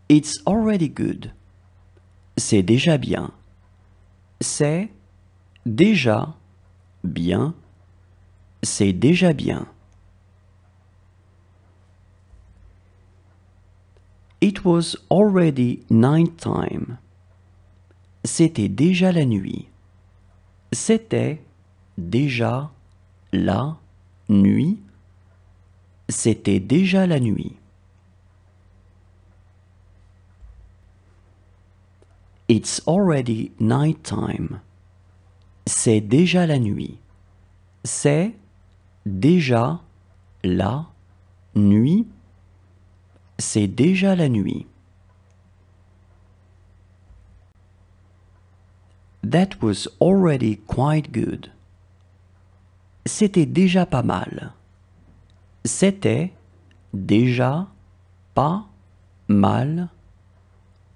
It's already good. C'est déjà bien. C'est déjà bien. C'est déjà bien. It was already night time. C'était déjà la nuit. C'était déjà la nuit. C'était déjà la nuit. It's already night time. C'est déjà la nuit. C'est déjà la nuit. C'est déjà la nuit. That was already quite good. C'était déjà pas mal. C'était déjà pas mal.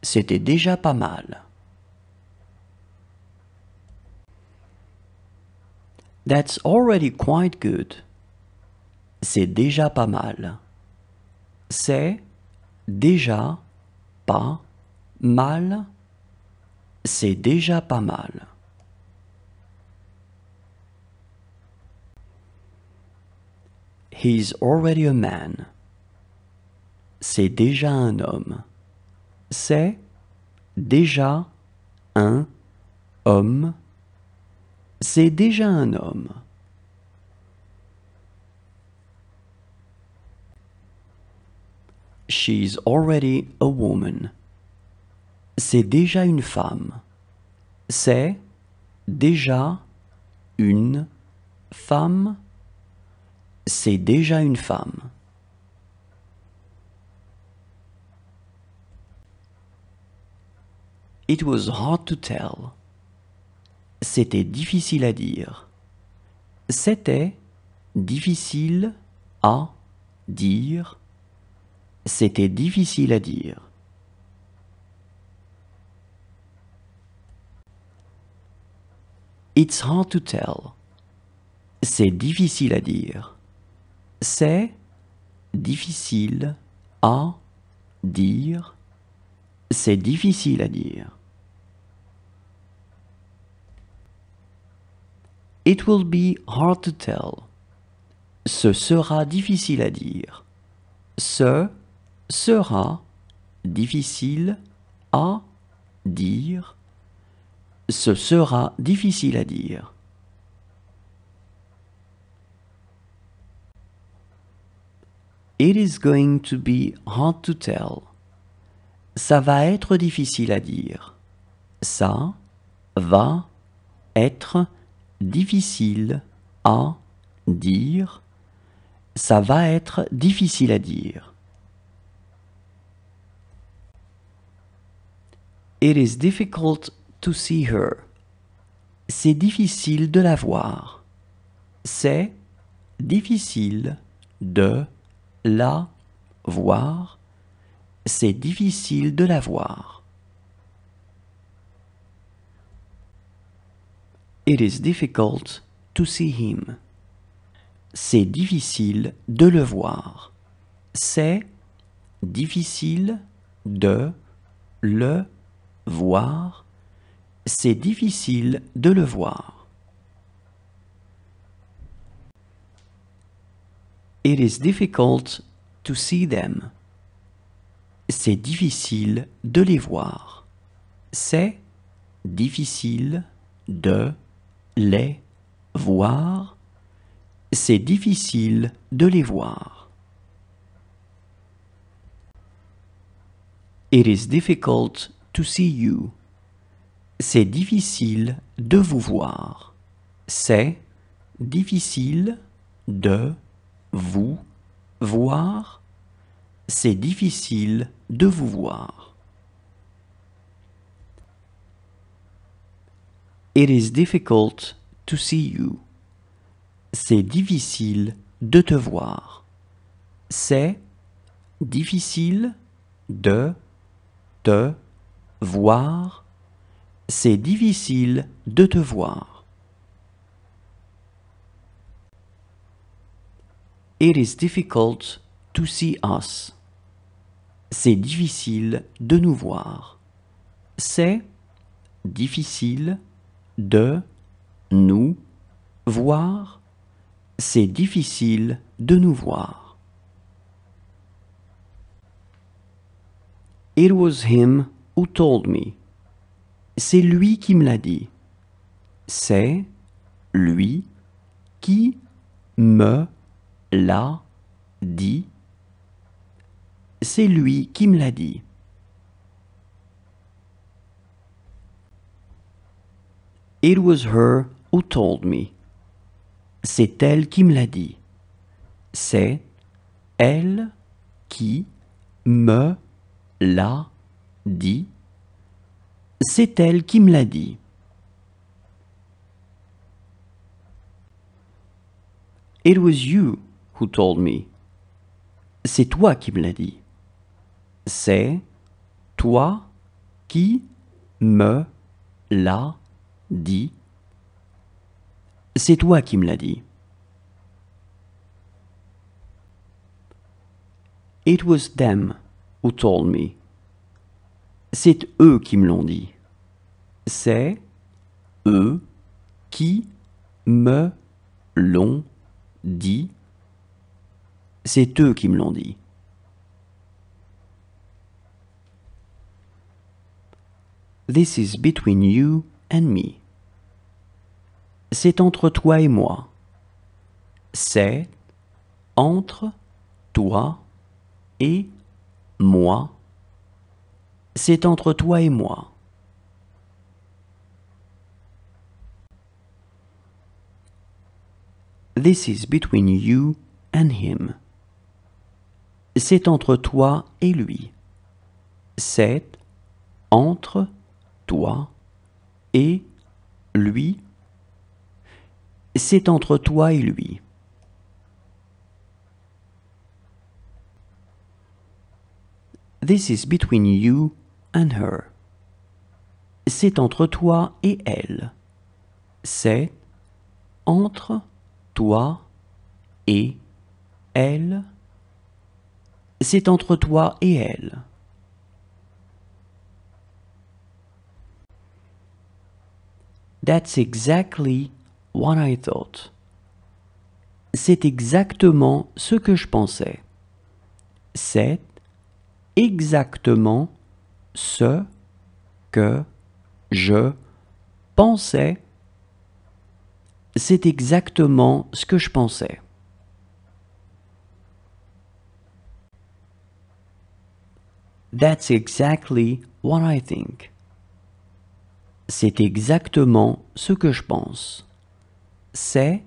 C'était déjà pas mal. That's already quite good. C'est déjà pas mal. C'est déjà pas mal. C'est déjà pas mal. He's already a man. C'est déjà un homme. C'est déjà un homme. C'est déjà un homme. She's already a woman. C'est déjà une femme. C'est déjà une femme. C'est déjà une femme. It was hard to tell. C'était difficile à dire. C'était difficile à dire. C'était difficile à dire. It's hard to tell. C'est difficile à dire. C'est difficile à dire. C'est difficile à dire. It will be hard to tell. Ce sera difficile à dire. Ce sera difficile à dire. Ce sera difficile à dire. It is going to be hard to tell. Ça va être difficile à dire. Ça va être difficile à dire. Ça va être difficile à dire. It is difficult to see her. C'est difficile de la voir. C'est difficile de la voir. C'est difficile de la voir. It is difficult to see him. C'est difficile de le voir. C'est difficile de le voir. C'est difficile de le voir. It is difficult to see them. C'est difficile de les voir. C'est difficile de les voir. C'est difficile de les voir. It is difficult to see you. C'est difficile de vous voir. C'est difficile de vous voir. C'est difficile de vous voir. It is difficult to see you. C'est difficile de te voir. C'est difficile de te voir. C'est difficile de te voir. It is difficult to see us. C'est difficile de nous voir. C'est difficile de nous voir. C'est difficile de nous voir. It was him who told me. C'est lui qui me l'a dit. C'est lui qui me l'a dit. C'est lui qui me l'a dit. It was her who told me. C'est elle qui me l'a dit. C'est elle qui me l'a dit. C'est elle qui me l'a dit. It was you who told me. C'est toi qui me l'as dit. C'est toi qui me l'as dit. C'est toi qui me l'as dit. It was them who told me. C'est eux qui me l'ont dit. C'est eux qui me l'ont dit. C'est eux qui me l'ont dit. This is between you and me. C'est entre toi et moi. C'est entre toi et moi. C'est entre toi et moi. This is between you and him. C'est entre toi et lui. C'est entre toi et lui. C'est entre toi et lui. This is between you and her. C'est entre toi et elle. C'est entre toi et elle. C'est entre toi et elle. That's exactly what I thought. C'est exactement ce que je pensais. C'est exactement ce que je pensais. C'est exactement ce que je pensais. That's exactly what I think. C'est exactement ce que je pense. C'est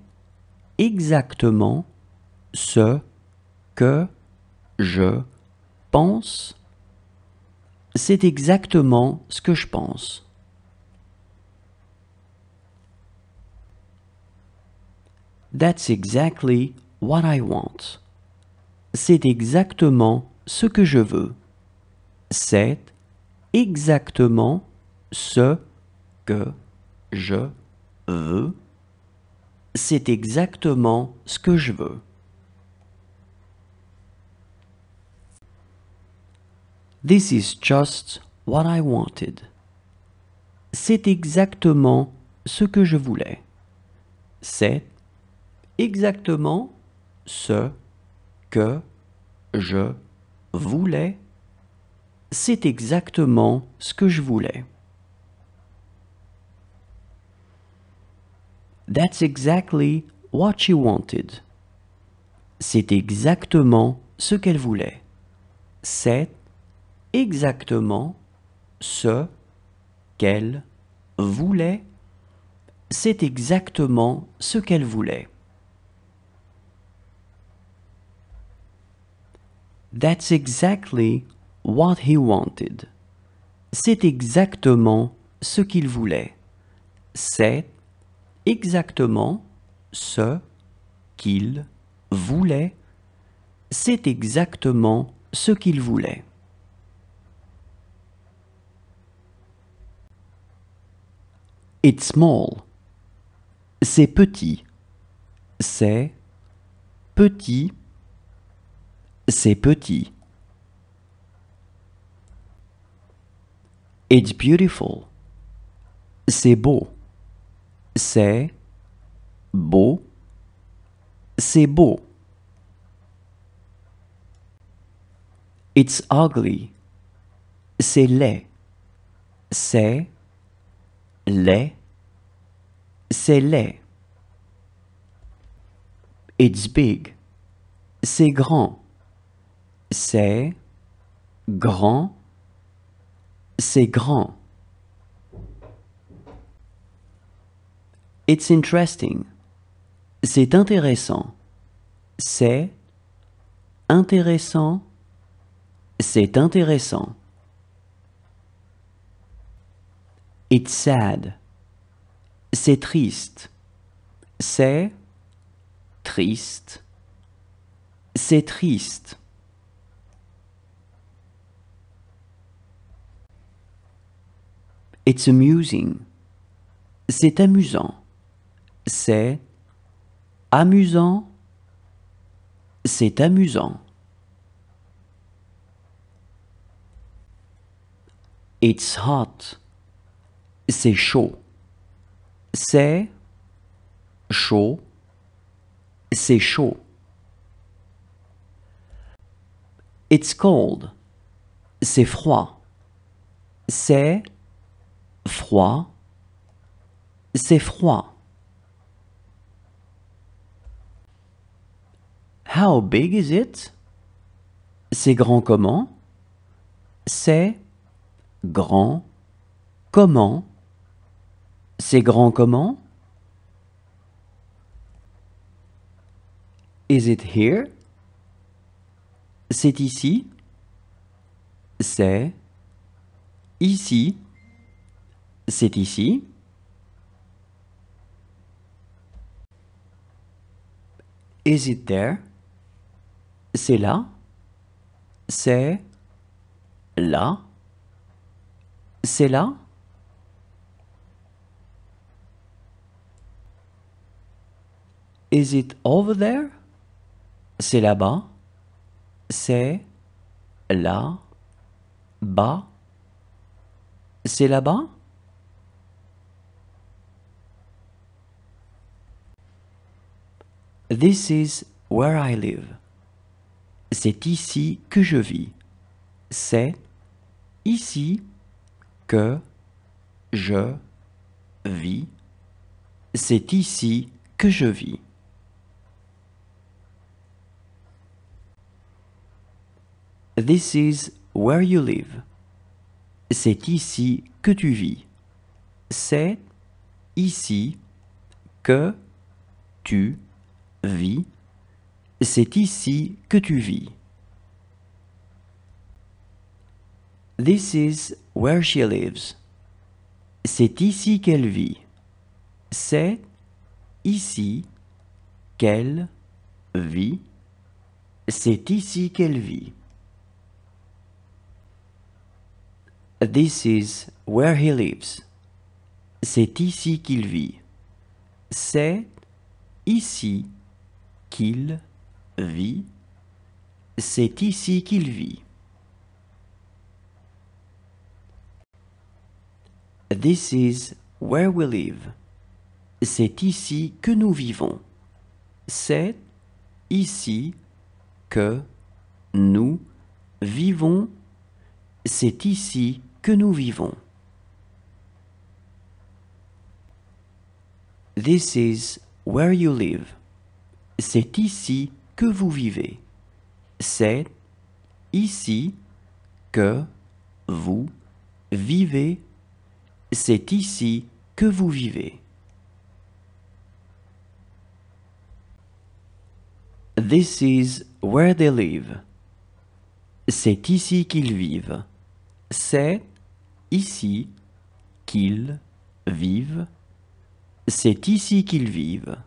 exactement ce que je pense. C'est exactement ce que je pense. That's exactly what I want. C'est exactement ce que je veux. C'est exactement ce que je veux. C'est exactement ce que je veux. This is just what I wanted. C'est exactement ce que je voulais. C'est exactement ce que je voulais. C'est exactement ce que je voulais. That's exactly what she wanted. C'est exactement ce qu'elle voulait. C'est exactement ce qu'elle voulait. C'est exactement ce qu'elle voulait. That's exactly what he wanted. C'est exactement ce qu'il voulait. C'est exactement ce qu'il voulait. C'est exactement ce qu'il voulait. It's small. C'est petit. C'est petit. C'est petit. It's beautiful. C'est beau. C'est beau. C'est beau. It's ugly. C'est laid. C'est laid. C'est laid. It's big. C'est grand. C'est grand. C'est grand. It's interesting. C'est intéressant. C'est intéressant. C'est intéressant. It's sad. C'est triste. C'est triste. C'est triste. It's amusing. C'est amusant. C'est amusant. C'est amusant. It's hot. C'est chaud. C'est chaud. C'est chaud. It's cold. C'est froid. C'est froid. C'est froid. How big is it? C'est grand comment? C'est grand comment? C'est grand comment? Is it here? C'est ici? C'est ici? C'est ici? Is it there? C'est là? C'est là? C'est là? Is it over there? C'est là-bas? C'est là-bas? C'est là-bas? This is where I live. C'est ici que je vis. C'est ici que je vis. C'est ici que je vis. This is where you live. C'est ici que tu vis. C'est ici que tu vis. C'est ici que tu vis. This is where she lives. C'est ici qu'elle vit. C'est ici qu'elle vit. C'est ici qu'elle vit. This is where he lives. C'est ici qu'il vit. C'est ici qu'il vit. C'est ici qu'il vit. This is where we live. C'est ici que nous vivons. C'est ici que nous vivons. C'est ici que nous vivons. This is where you live. C'est ici que vous vivez. C'est ici que vous vivez. C'est ici que vous vivez. This is where they live. C'est ici qu'ils vivent. C'est ici qu'ils vivent. C'est ici qu'ils vivent.